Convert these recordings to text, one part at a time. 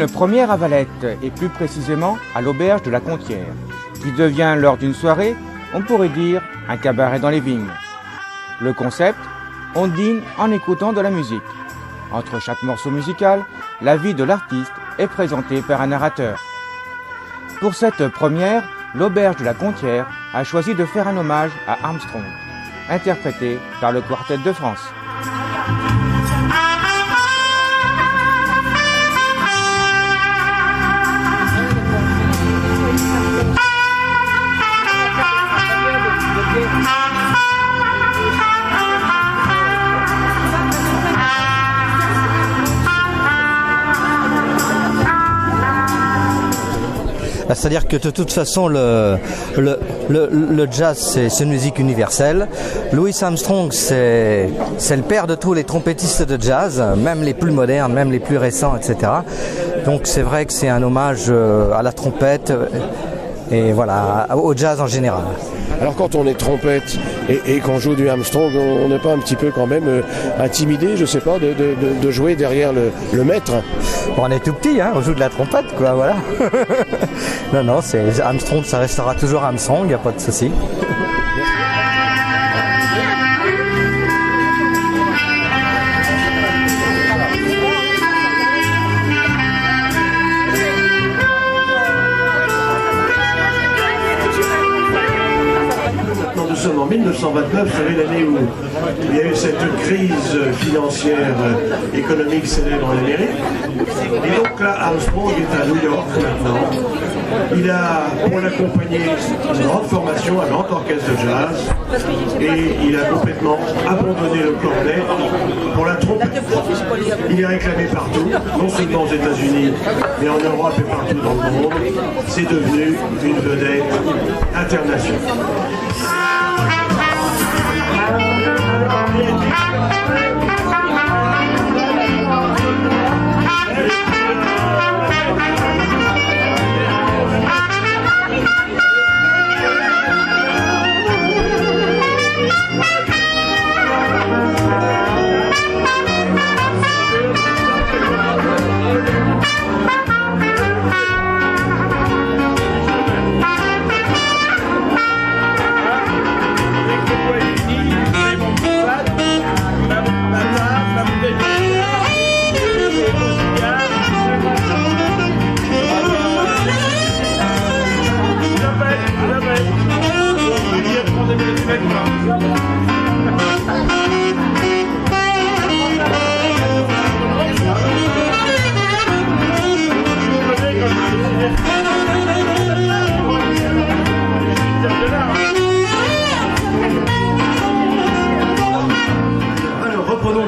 une première à Valette, et plus précisément à l'auberge de la Contière, qui devient lors d'une soirée, on pourrait dire, un cabaret dans les vignes. Le concept, on dîne en écoutant de la musique. Entre chaque morceau musical, la vie de l'artiste est présentée par un narrateur. Pour cette première, l'auberge de la Contière a choisi de faire un hommage à Armstrong, interprété par le Quartet de France. C'est-à-dire que de toute façon, le jazz, c'est une musique universelle. Louis Armstrong, c'est le père de tous les trompettistes de jazz, même les plus modernes, même les plus récents, etc. Donc c'est vrai que c'est un hommage à la trompette et voilà, au jazz en général. Alors quand on est trompette et qu'on joue du Armstrong, on n'est pas un petit peu quand même intimidé, je sais pas, de jouer derrière le maître? Bon, on est tout petit, hein, on joue de la trompette, quoi, voilà. Non, c'est Armstrong, ça restera toujours Armstrong, il n'y a pas de souci. Nous sommes en 1929, vous savez, l'année où il y a eu cette crise financière, économique célèbre en Amérique. Et donc là, Armstrong est à New York maintenant. Il a, pour l'accompagner, une grande formation, un grand orchestre de jazz. Et il a complètement abandonné le cornet pour la trompette. Il est réclamé partout, non seulement aux États-Unis, mais en Europe et partout dans le monde. C'est devenu une vedette internationale.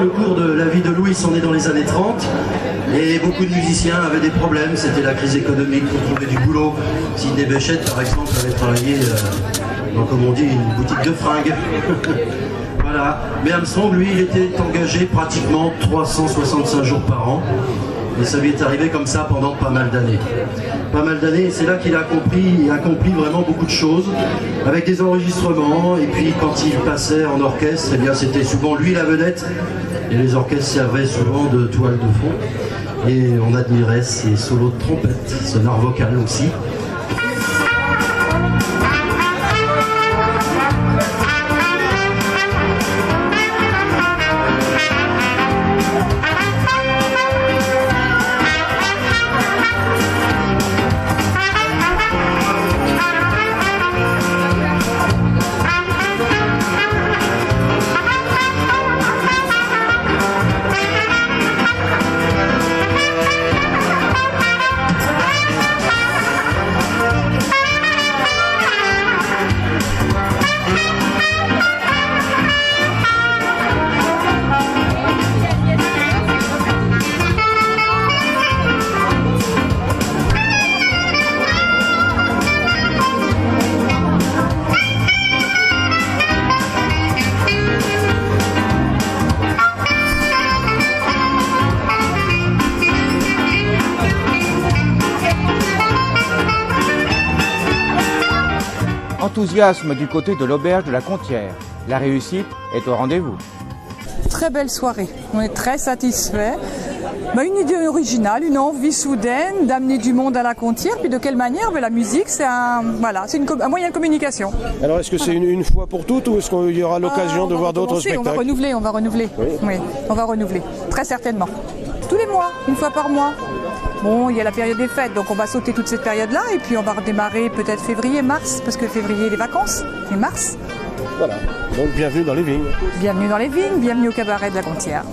Le cours de la vie de Louis, on est dans les années 30 et beaucoup de musiciens avaient des problèmes, c'était la crise économique pour trouver du boulot. Sidney Bechet par exemple avait travaillé dans, comme on dit, une boutique de fringues. Voilà. Mais Armstrong, lui, il était engagé pratiquement 365 jours par an et ça lui est arrivé comme ça pendant pas mal d'années. Et c'est là qu'il a accompli vraiment beaucoup de choses avec des enregistrements, et puis quand il passait en orchestre, eh bien c'était souvent lui la vedette et les orchestres servaient souvent de toile de fond et on admirait ses solos de trompette, son art vocal aussi. Enthousiasme du côté de l'auberge de la Contière. La réussite est au rendez-vous. Très belle soirée, on est très satisfaits. Une idée originale, une envie soudaine d'amener du monde à la Contière. Puis de quelle manière? La musique, c'est un moyen de communication. Alors est-ce que c'est une fois pour toutes ou est-ce qu'il y aura l'occasion de voir d'autres spectacles? On va renouveler. Oui, on va renouveler. Très certainement. Tous les mois, une fois par mois. Bon, il y a la période des fêtes, donc on va sauter toute cette période-là et puis on va redémarrer peut-être février, mars, parce que février, les vacances, et mars. Voilà, donc bienvenue dans les vignes. Bienvenue dans les vignes, bienvenue au cabaret de la Contière.